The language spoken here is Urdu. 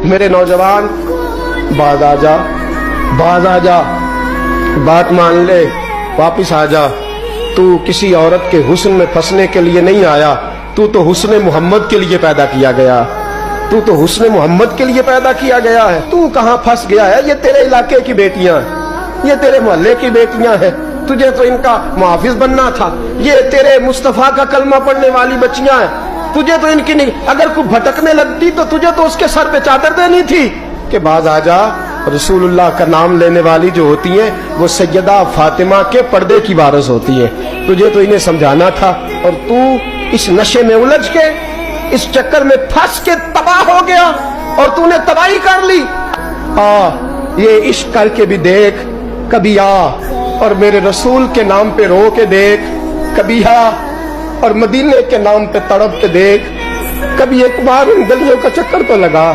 میرے نوجوان باز آ جا، باز آ جا، بات مان لے، واپس آ جا۔ تو کسی عورت کے حسن میں پھنسنے کے لیے نہیں آیا، تو حسن محمد کے لیے پیدا کیا گیا، تو حسن محمد کے لیے پیدا کیا گیا ہے۔ تو کہاں پھنس گیا ہے؟ یہ تیرے علاقے کی بیٹیاں ہیں، یہ تیرے محلے کی بیٹیاں ہیں، تجھے تو ان کا محافظ بننا تھا۔ یہ تیرے مصطفیٰ کا کلمہ پڑھنے والی بچیاں ہیں، تجھے تو ان کی نہیں، اگر کوئی بھٹکنے لگتی تو تجھے تو اس کے سر پہ چادر دینی تھی کہ باز آ جا۔ رسول اللہ کا نام لینے والی جو ہوتی ہیں وہ سیدہ فاطمہ کے پردے کی وارث ہوتی ہیں، تجھے تو انہیں سمجھانا تھا، اور تو اس نشے میں الجھ کے، اس چکر میں پھنس کے تباہ ہو گیا، اور تو نے تباہی کر لی۔ یہ عشق کر کے بھی دیکھ، کبھی آ اور میرے رسول کے نام پہ رو کے دیکھ، کبھی آ اور مدینے کے نام پہ تڑپ کے دیکھ، کبھی ایک بار ان گلیوں کا چکر تو لگا۔